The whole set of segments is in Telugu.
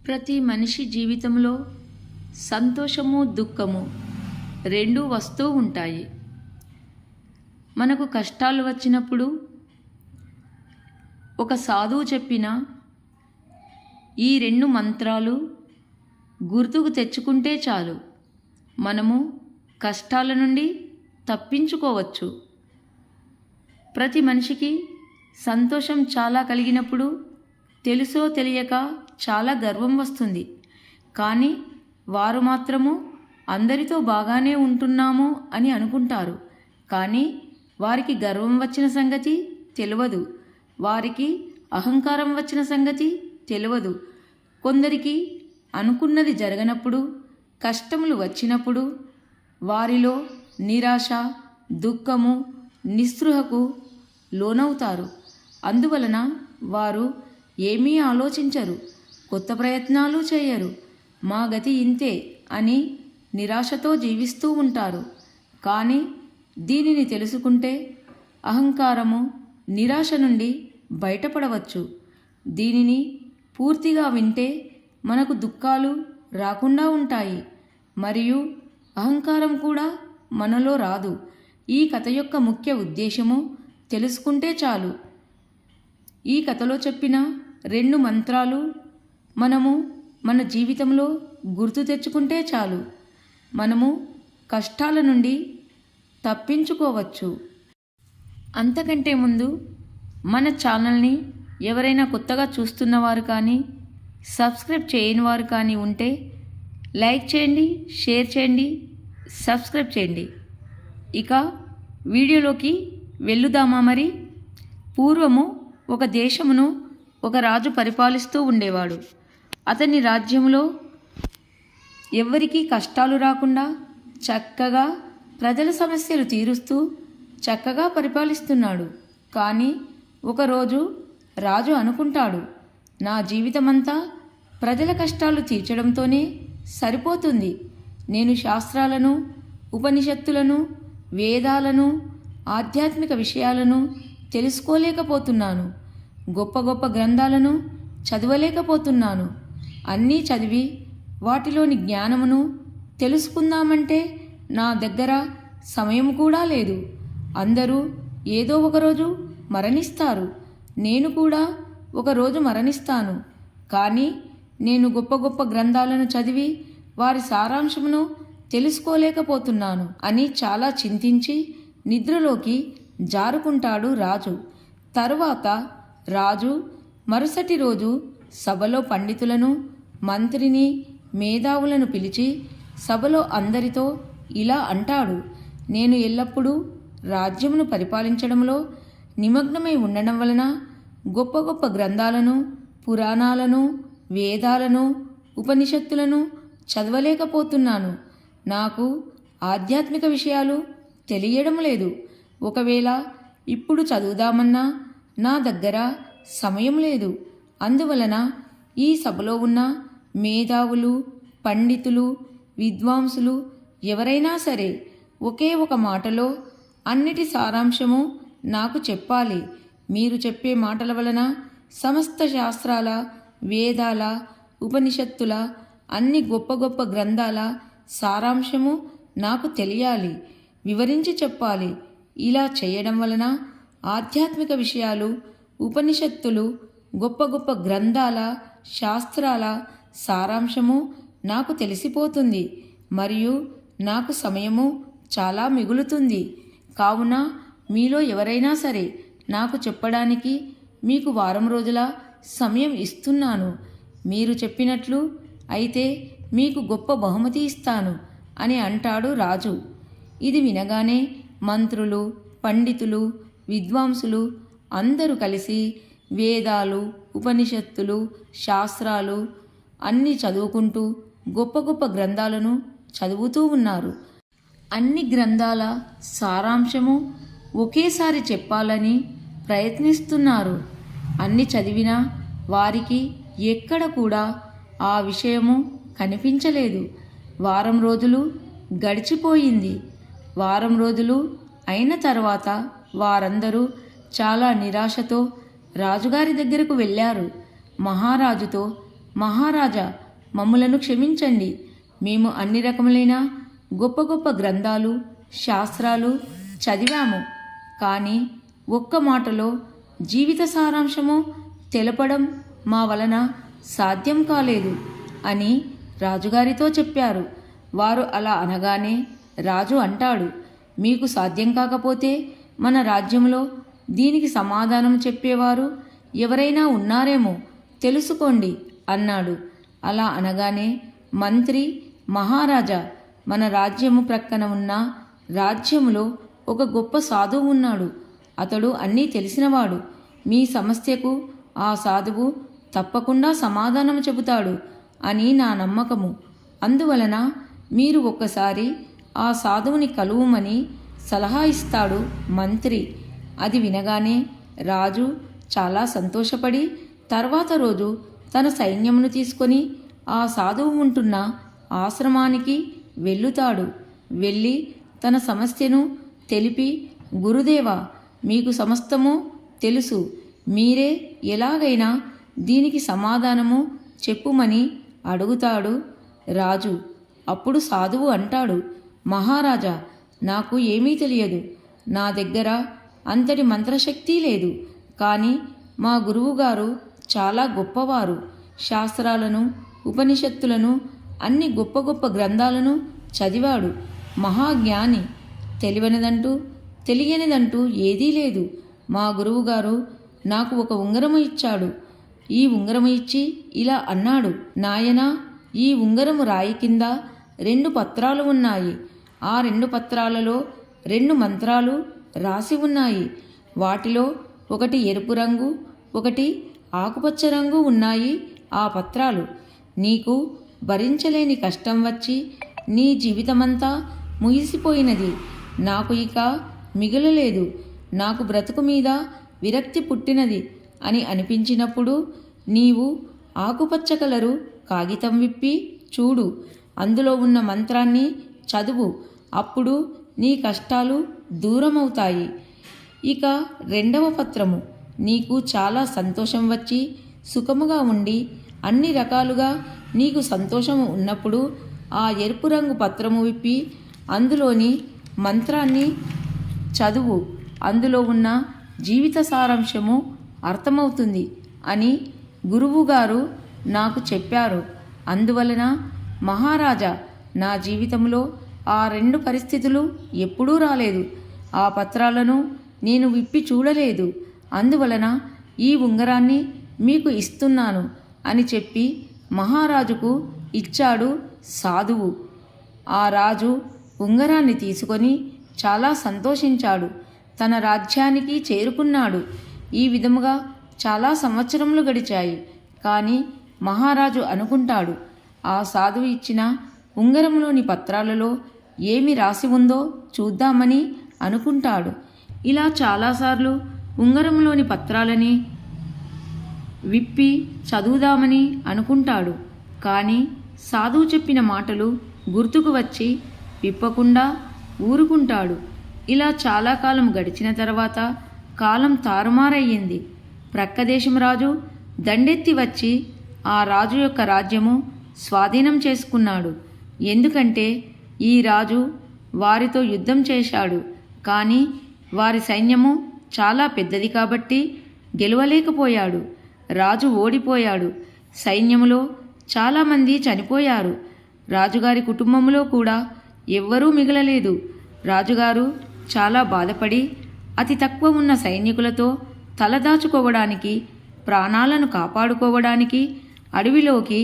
ప్రతి మనిషి జీవితంలో సంతోషము దుఃఖము రెండూ వస్తూ ఉంటాయి. మనకు కష్టాలు వచ్చినప్పుడు ఒక సాధువు చెప్పిన ఈ 2 మంత్రాలు గుర్తుకు తెచ్చుకుంటే చాలు, మనము కష్టాల నుండి తప్పించుకోవచ్చు. ప్రతి మనిషికి సంతోషం చాలా కలిగినప్పుడు తెలుసో తెలియక చాలా గర్వం వస్తుంది. కానీ వారు మాత్రము అందరితో బాగానే ఉంటున్నాము అని అనుకుంటారు. కానీ వారికి గర్వం వచ్చిన సంగతి తెలియదు, వారికి అహంకారం వచ్చిన సంగతి తెలియదు. కొందరికి అనుకున్నది జరగనప్పుడు, కష్టములు వచ్చినప్పుడు వారిలో నిరాశ, దుఃఖము, నిస్పృహకు లోనవుతారు. అందువలన వారు ఏమీ ఆలోచించరు, కొత్త ప్రయత్నాలు చేయరు. మా గతి ఇంతే అని నిరాశతో జీవిస్తూ ఉంటారు. కానీ దీనిని తెలుసుకుంటే అహంకారము, నిరాశ నుండి బయటపడవచ్చు. దీనిని పూర్తిగా వింటే మనకు దుఃఖాలు రాకుండా ఉంటాయి, మరియు అహంకారం కూడా మనలో రాదు. ఈ కథ యొక్క ముఖ్య ఉద్దేశము తెలుసుకుంటే చాలు. ఈ కథలో చెప్పిన 2 మంత్రాలు మనము మన జీవితంలో గుర్తు తెచ్చుకుంటే చాలు, మనము కష్టాల నుండి తప్పించుకోవచ్చు. అంతకంటే ముందు మన ఛానల్ని ఎవరైనా కొత్తగా చూస్తున్నవారు కానీ సబ్స్క్రైబ్ చేయని వారు కానీ ఉంటే లైక్ చేయండి, షేర్ చేయండి, సబ్స్క్రైబ్ చేయండి. ఇక వీడియోలోకి వెళ్ళుదామా మరి? పూర్వము ఒక దేశమును ఒక రాజు పరిపాలిస్తూ ఉండేవాడు. అతని రాజ్యంలో ఎవ్వరికీ కష్టాలు రాకుండా చక్కగా ప్రజల సమస్యలు తీరుస్తూ చక్కగా పరిపాలిస్తున్నాడు. కానీ ఒకరోజు రాజు అనుకుంటాడు, నా జీవితమంతా ప్రజల కష్టాలు తీర్చడంతోనే సరిపోతుంది. నేను శాస్త్రాలను, ఉపనిషత్తులను, వేదాలను, ఆధ్యాత్మిక విషయాలను తెలుసుకోలేకపోతున్నాను. గొప్ప గొప్ప గ్రంథాలను చదవలేకపోతున్నాను. అన్నీ చదివి వాటిలోని జ్ఞానమును తెలుసుకుందామంటే నా దగ్గర సమయం కూడా లేదు. అందరూ ఏదో ఒకరోజు మరణిస్తారు, నేను కూడా ఒకరోజు మరణిస్తాను. కానీ నేను గొప్ప గొప్ప గ్రంథాలను చదివి వారి సారాంశమును తెలుసుకోలేకపోతున్నాను అని చాలా చింతించి నిద్రలోకి జారుకుంటాడు రాజు. తరువాత రాజు మరుసటి రోజు సభలో పండితులను, మంత్రిని, మేధావులను పిలిచి సభలో అందరితో ఇలా అంటాడు, నేను ఎల్లప్పుడూ రాజ్యమును పరిపాలించడంలో నిమగ్నమై ఉండడం వలన గొప్ప గొప్ప గ్రంథాలను, పురాణాలను, వేదాలను, ఉపనిషత్తులను చదవలేకపోతున్నాను. నాకు ఆధ్యాత్మిక విషయాలు తెలియడం లేదు. ఒకవేళ ఇప్పుడు చదువుదామన్నా నా దగ్గర సమయం లేదు. అందువలన ఈ సభలో ఉన్న మేధావులు, పండితులు, విద్వాంసులు ఎవరైనా సరే ఒకే ఒక మాటలో అన్నిటి సారాంశము నాకు చెప్పాలి. మీరు చెప్పే మాటల వలన సమస్త శాస్త్రాల, వేదాల, ఉపనిషత్తుల, అన్ని గొప్ప గొప్ప గ్రంథాల సారాంశము నాకు తెలియాలి, వివరించి చెప్పాలి. ఇలా చేయడం వలన ఆధ్యాత్మిక విషయాలు, ఉపనిషత్తులు, గొప్ప గొప్ప గ్రంథాల, శాస్త్రాల సారాంశము నాకు తెలిసిపోతుంది, మరియు నాకు సమయము చాలా మిగులుతుంది. కావున మీలో ఎవరైనా సరే నాకు చెప్పడానికి మీకు వారం రోజుల సమయం ఇస్తున్నాను. మీరు చెప్పినట్లు అయితే మీకు గొప్ప బహుమతి ఇస్తాను అని అంటాడు రాజు. ఇది వినగానే మంత్రులు, పండితులు, విద్వాంసులు అందరూ కలిసి వేదాలు, ఉపనిషత్తులు, శాస్త్రాలు అన్నీ చదువుకుంటూ గొప్ప గొప్ప గ్రంథాలను చదువుతూ ఉన్నారు. అన్ని గ్రంథాల సారాంశము ఒకేసారి చెప్పాలని ప్రయత్నిస్తున్నారు. అన్ని చదివినా వారికి ఎక్కడ కూడా ఆ విషయము కనిపించలేదు. వారం రోజులు గడిచిపోయింది. వారం రోజులు అయిన తర్వాత వారందరూ చాలా నిరాశతో రాజుగారి దగ్గరకు వెళ్ళారు. మహారాజుతో మహారాజా, మమ్ములను క్షమించండి. మేము అన్ని రకములైన గొప్ప గొప్ప గ్రంథాలు, శాస్త్రాలు చదివాము. కానీ ఒక్క మాటలో జీవిత సారాంశము తెలపడం మా వలన సాధ్యం కాలేదు అని రాజుగారితో చెప్పారు. వారు అలా అనగానే రాజు అంటాడు, మీకు సాధ్యం కాకపోతే మన రాజ్యంలో దీనికి సమాధానం చెప్పేవారు ఎవరైనా ఉన్నారేమో తెలుసుకోండి అన్నాడు. అలా అనగానే మంత్రి, మహారాజా, మన రాజ్యము ప్రక్కన ఉన్న రాజ్యములో ఒక గొప్ప సాధువు ఉన్నాడు. అతడు అన్నీ తెలిసినవాడు. మీ సమస్యకు ఆ సాధువు తప్పకుండా సమాధానం చెబుతాడు అని నా నమ్మకము. అందువలన మీరు ఒక్కసారి ఆ సాధువుని కలువుమని సలహా ఇస్తాడు మంత్రి. అది వినగానే రాజు చాలా సంతోషపడి తర్వాత రోజు తన సైన్యమును తీసుకొని ఆ సాధువు ఉంటున్న ఆశ్రమానికి వెళ్ళుతాడు. వెళ్ళి తన సమస్యను తెలిపి, గురుదేవా, మీకు సమస్తము తెలుసు, మీరే ఎలాగైనా దీనికి సమాధానము చెప్పుమని అడుగుతాడు రాజు. అప్పుడు సాధువు అంటాడు, మహారాజా, నాకు ఏమీ తెలియదు. నా దగ్గర అంతటి మంత్రశక్తి లేదు. కానీ మా గురువుగారు చాలా గొప్పవారు. శాస్త్రాలను, ఉపనిషత్తులను, అన్ని గొప్ప గొప్ప గ్రంథాలను చదివాడు. మహాజ్ఞాని. తెలియనిదంటూ ఏదీ లేదు. మా గురువుగారు నాకు ఒక ఉంగరము ఇచ్చాడు. ఈ ఉంగరము ఇచ్చి ఇలా అన్నాడు, నాయనా, ఈ ఉంగరము రాయి కింద 2 పత్రాలు ఉన్నాయి. ఆ 2 పత్రాలలో 2 మంత్రాలు రాసి ఉన్నాయి. వాటిలో ఒకటి ఎరుపు రంగు, ఒకటి ఆకుపచ్చ రంగు ఉన్నాయి. ఆ పత్రాలు నీకు భరించలేని కష్టం వచ్చి నీ జీవితమంతా ముగిసిపోయినది. నాకు ఇక మిగలలేదు. నాకు బ్రతుకు మీద విరక్తి పుట్టినది అని అనిపించినప్పుడు నీవు ఆకుపచ్చ కలరు కాగితం విప్పి చూడు. అందులో ఉన్న మంత్రాన్ని చదువు. అప్పుడు నీ కష్టాలు దూరమవుతాయి. ఇక 2వ పత్రము, నీకు చాలా సంతోషం వచ్చి సుఖముగా ఉండి అన్ని రకాలుగా నీకు సంతోషము ఉన్నప్పుడు ఆ ఎరుపు రంగు పత్రము విప్పి అందులోని మంత్రాన్ని చదువు. అందులో ఉన్న జీవిత సారాంశము అర్థమవుతుంది అని గురువుగారు నాకు చెప్పారు. అందువలన మహారాజా, నా జీవితంలో ఆ 2 పరిస్థితులు ఎప్పుడూ రాలేదు. ఆ పత్రాలను నేను విప్పి చూడలేదు. అందువలన ఈ ఉంగరాన్ని మీకు ఇస్తున్నాను అని చెప్పి మహారాజుకు ఇచ్చాడు సాధువు. ఆ రాజు ఉంగరాన్ని తీసుకొని చాలా సంతోషించాడు. తన రాజ్యానికి చేరుకున్నాడు. ఈ విధముగా చాలా సంవత్సరములు గడిచాయి. కానీ మహారాజు అనుకుంటాడు, ఆ సాధువు ఇచ్చిన ఉంగరంలోని పత్రాలలో ఏమి రాసి ఉందో చూద్దామని అనుకుంటాడు. ఇలా చాలాసార్లు ఉంగరంలోని పత్రాలని విప్పి చదువుదామని అనుకుంటాడు. కానీ సాధువు చెప్పిన మాటలు గుర్తుకు వచ్చి విప్పకుండా ఊరుకుంటాడు. ఇలా చాలా కాలం గడిచిన తర్వాత కాలం తారుమారయ్యింది. ప్రక్కదేశం రాజు దండెత్తి వచ్చి ఆ రాజు యొక్క రాజ్యము స్వాధీనం చేసుకున్నాడు. ఎందుకంటే ఈ రాజు వారితో యుద్ధం చేశాడు. కానీ వారి సైన్యము చాలా పెద్దది కాబట్టి గెలవలేకపోయాడు. రాజు ఓడిపోయాడు. సైన్యములో చాలామంది చనిపోయారు. రాజుగారి కుటుంబంలో కూడా ఎవ్వరూ మిగలలేదు. రాజుగారు చాలా బాధపడి అతి తక్కువ ఉన్న సైనికులతో తలదాచుకోవడానికి, ప్రాణాలను కాపాడుకోవడానికి అడవిలోకి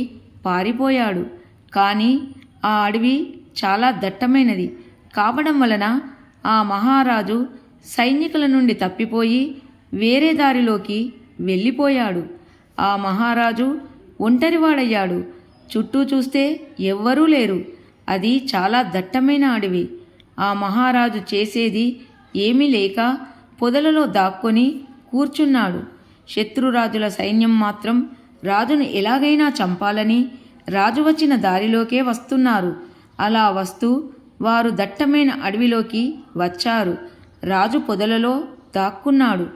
పారిపోయాడు. కానీ ఆ అడవి చాలా దట్టమైనది కావడం వలన ఆ మహారాజు సైనికుల నుండి తప్పిపోయి వేరే దారిలోకి వెళ్ళిపోయాడు. ఆ మహారాజు ఒంటరివాడయ్యాడు. చుట్టూ చూస్తే ఎవ్వరూ లేరు. అది చాలా దట్టమైన అడవి. ఆ మహారాజు చేసేది ఏమీ లేక పొదలలో దాక్కొని కూర్చున్నాడు. శత్రురాజుల సైన్యం మాత్రం రాజును ఎలాగైనా చంపాలని రాజు వచ్చిన దారిలోకే వస్తున్నారు. అలా వస్తూ వారు దట్టమైన అడవిలోకి వచ్చారు. రాజు పొదలలో దాక్కున్నాడు.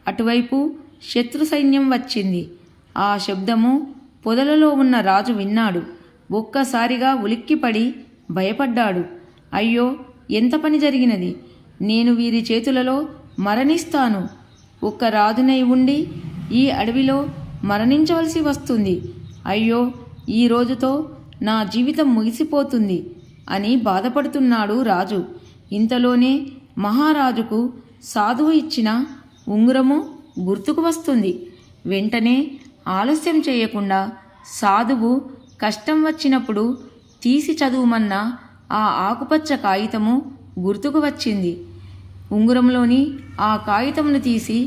అటువైపు శత్రు సైన్యం వచ్చింది. ఆ శబ్దము పొదలలో ఉన్న రాజు విన్నాడు. ఒక్కసారిగా ఉలిక్కిపడి భయపడ్డాడు. అయ్యో, ఎంత పని జరిగినది! నేను వీరి చేతులలో మరణిస్తాను. ఒక్క రాజునై ఉండి ఈ అడవిలో మరణించవలసి వస్తుంది. అయ్యో, ఈ రోజుతో నా జీవితం ముగిసిపోతుంది అని బాధపడుతున్నాడు రాజు. ఇంతలోనే మహారాజుకు సాధువు ఇచ్చిన ఉంగరము గుర్తుకు వస్తుంది. వెంటనే ఆలస్యం చేయకుండా సాధువు కష్టం వచ్చినప్పుడు తీసి చదువుమన్న ఆ ఆకుపచ్చ కాగితము గుర్తుకు వచ్చింది. ఉంగరంలోని ఆ కాగితమును తీసి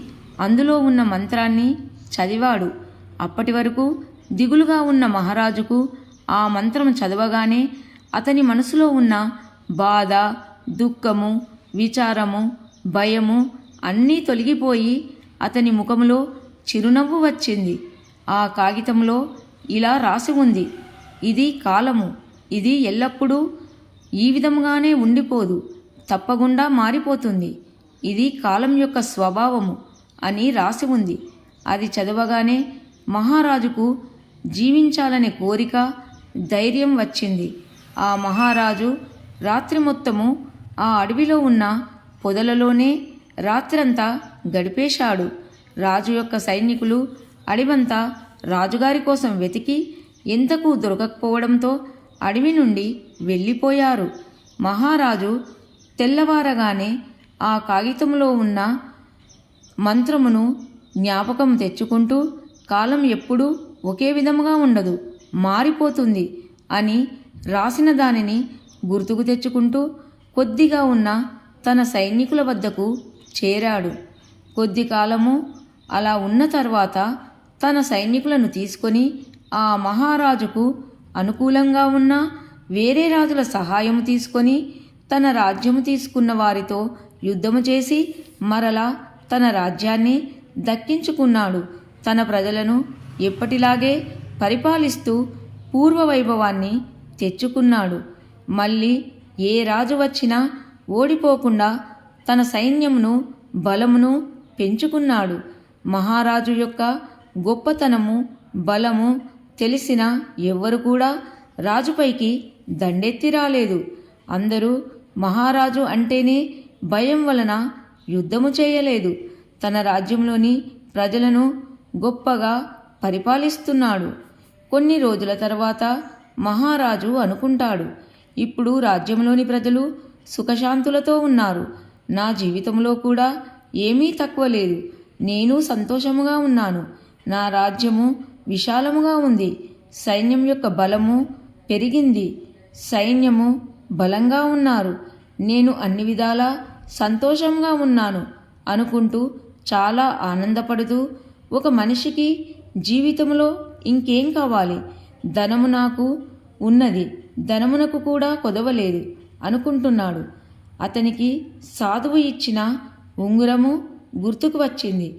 అందులో ఉన్న మంత్రాన్ని చదివాడు. అప్పటి వరకు దిగులుగా ఉన్న మహారాజుకు ఆ మంత్రం చదవగానే అతని మనసులో ఉన్న బాధ, దుఃఖము, విచారము, భయము అన్నీ తొలగిపోయి అతని ముఖంలో చిరునవ్వు వచ్చింది. ఆ కాగితంలో ఇలా రాసి ఉంది: ఇది కాలము, ఇది ఎల్లప్పుడూ ఈ విధంగానే ఉండిపోదు, తప్పకుండా మారిపోతుంది. ఇది కాలం యొక్క స్వభావము అని రాసి ఉంది. అది చదవగానే మహారాజుకు జీవించాలనే కోరిక, ధైర్యం వచ్చింది. ఆ మహారాజు రాత్రి మొత్తము ఆ అడవిలో ఉన్న పొదలలోనే రాత్రంతా గడిపేశాడు. రాజు యొక్క సైనికులు అడవంతా రాజుగారి కోసం వెతికి ఎంతకు దొరకకపోవడంతో అడవి నుండి వెళ్ళిపోయారు. మహారాజు తెల్లవారగానే ఆ కాగితంలో ఉన్న మంత్రమును జ్ఞాపకం తెచ్చుకుంటూ కాలం ఎప్పుడూ ఒకే విధముగా ఉండదు, మారిపోతుంది అని రాసిన దానిని గుర్తుకు తెచ్చుకుంటూ కొద్దిగా ఉన్న తన సైనికుల వద్దకు చేరాడు. కొద్ది కాలము అలా ఉన్న తర్వాత తన సైనికులను తీసుకొని ఆ మహారాజుకు అనుకూలంగా ఉన్న వేరే రాజుల సహాయం తీసుకొని తన రాజ్యము తీసుకున్న వారితో యుద్ధము చేసి మరలా తన రాజ్యాన్ని దక్కించుకున్నాడు. తన ప్రజలను ఎప్పటిలాగే పరిపాలిస్తూ పూర్వ వైభవాన్ని తెచ్చుకున్నాడు. మళ్ళీ ఏ రాజు వచ్చినా ఓడిపోకుండా తన సైన్యమును, బలమును పెంచుకున్నాడు. మహారాజు యొక్క గొప్పతనము, బలము తెలిసిన ఎవ్వరు కూడా రాజుపైకి దండెత్తి రాలేదు. అందరూ మహారాజు అంటేనే భయం వలన యుద్ధము చేయలేదు. తన రాజ్యంలోని ప్రజలను గొప్పగా పరిపాలిస్తున్నాడు. కొన్ని రోజుల తర్వాత మహారాజు అనుకుంటాడు, ఇప్పుడు రాజ్యంలోని ప్రజలు సుఖశాంతులతో ఉన్నారు. నా జీవితంలో కూడా ఏమీ తక్కువ లేదు. నేను సంతోషముగా ఉన్నాను. నా రాజ్యము విశాలముగా ఉంది. సైన్యం యొక్క బలము పెరిగింది. సైన్యము బలంగా ఉన్నారు. నేను అన్ని విధాలా సంతోషంగా ఉన్నాను అనుకుంటూ చాలా ఆనందపడుతూ, ఒక మనిషికి జీవితంలో ఇంకేం కావాలి? ధనము నాకు ఉన్నది, ధనమునకు కూడా కొదవలేదు అనుకుంటున్నాడు. అతనికి సాధువు ఇచ్చిన ఉంగరము గుర్తుకు వచ్చింది.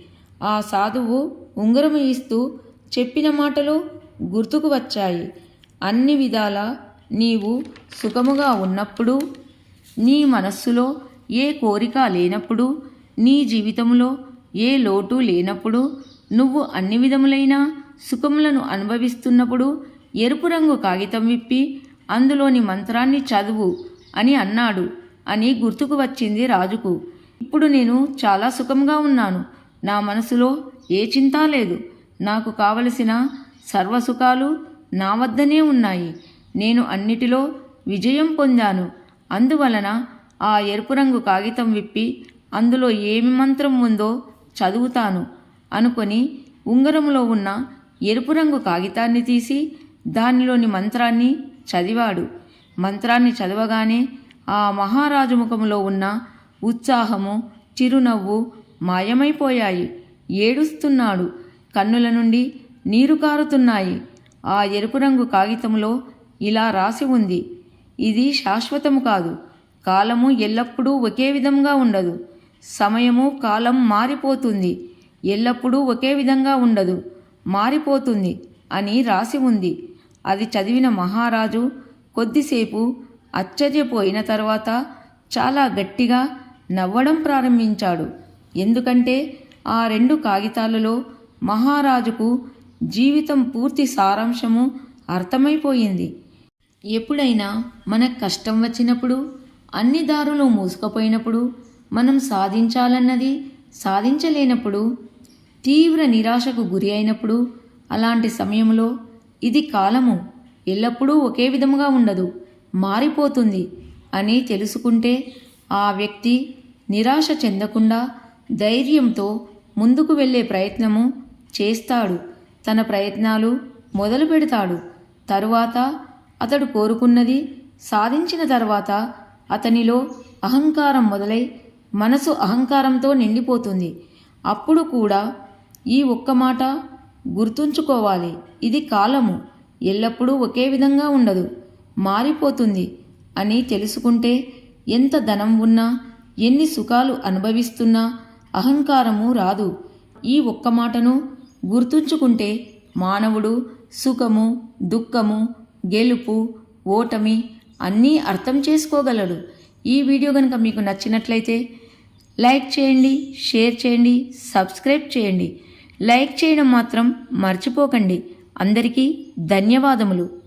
ఆ సాధువు ఉంగరము ఇస్తూ చెప్పిన మాటలు గుర్తుకు వచ్చాయి. అన్ని విధాలా నీవు సుఖముగా ఉన్నప్పుడు, నీ మనస్సులో ఏ కోరిక లేనప్పుడు, నీ జీవితంలో ఏ లోటు లేనప్పుడు, నువ్వు అన్ని విధములైన సుఖములను అనుభవిస్తున్నప్పుడు ఎరుపు రంగు కాగితం విప్పి అందులోని మంత్రాన్ని చదువు అని అన్నాడు అని గుర్తుకు వచ్చింది రాజుకు. ఇప్పుడు నేను చాలా సుఖంగా ఉన్నాను. నా మనసులో ఏ చింత లేదు. నాకు కావలసిన సర్వసుఖాలు నా వద్దనే ఉన్నాయి. నేను అన్నిటిలో విజయం పొందాను. అందువలన ఆ ఎరుపు రంగు కాగితం విప్పి అందులో ఏమి మంత్రం ఉందో చదువుతాను అనుకొని ఉంగరంలో ఉన్న ఎరుపు రంగు కాగితాన్ని తీసి దానిలోని మంత్రాన్ని చదివాడు. మంత్రాన్ని చదవగానే ఆ మహారాజు ముఖములో ఉన్న ఉత్సాహము, చిరునవ్వు మాయమైపోయాయి. ఏడుస్తున్నాడు. కన్నుల నుండి నీరు కారుతున్నాయి. ఆ ఎరుపు రంగు కాగితంలో ఇలా రాసి ఉంది: ఇది శాశ్వతము కాదు. కాలము ఎల్లప్పుడూ ఒకే విధంగా ఉండదు. సమయము, కాలం మారిపోతుంది. ఎల్లప్పుడూ ఒకే విధంగా ఉండదు, మారిపోతుంది అని రాసి ఉంది. అది చదివిన మహారాజు కొద్దిసేపు ఆశ్చర్యపోయిన తర్వాత చాలా గట్టిగా నవ్వడం ప్రారంభించాడు. ఎందుకంటే ఆ రెండు కాగితాలలో మహారాజుకు జీవితం పూర్తి సారాంశము అర్థమైపోయింది. ఎప్పుడైనా మనకు కష్టం వచ్చినప్పుడు, అన్ని దారులు మూసుకుపోయినప్పుడు, మనం సాధించాలన్నది సాధించలేనప్పుడు, తీవ్ర నిరాశకు గురి అయినప్పుడు, అలాంటి సమయంలో ఇది కాలము, ఎల్లప్పుడూ ఒకే విధముగా ఉండదు, మారిపోతుంది అని తెలుసుకుంటే ఆ వ్యక్తి నిరాశ చెందకుండా ధైర్యంతో ముందుకు వెళ్ళే ప్రయత్నము చేస్తాడు. తన ప్రయత్నాలు మొదలు పెడతాడు. తరువాత అతడు కోరుకున్నది సాధించిన తర్వాత అతనిలో అహంకారం మొదలై మనసు అహంకారంతో నిండిపోతుంది. అప్పుడు కూడా ఈ ఒక్క మాట గుర్తుంచుకోవాలి, ఇది కాలము, ఎల్లప్పుడూ ఒకే విధంగా ఉండదు, మారిపోతుంది అని తెలుసుకుంటే ఎంత ధనం ఉన్నా, ఎన్ని సుఖాలు అనుభవిస్తున్నా అహంకారము రాదు. ఈ ఒక్క మాటను గుర్తుంచుకుంటే మానవుడు సుఖము, దుఃఖము, గెలుపు, ఓటమి అన్నీ అర్థం చేసుకోగలడు. ఈ వీడియో కనుక మీకు నచ్చినట్లయితే లైక్ చేయండి, షేర్ చేయండి, సబ్స్క్రైబ్ చేయండి. లైక్ చేయడం మాత్రం మర్చిపోకండి. అందరికీ ధన్యవాదములు.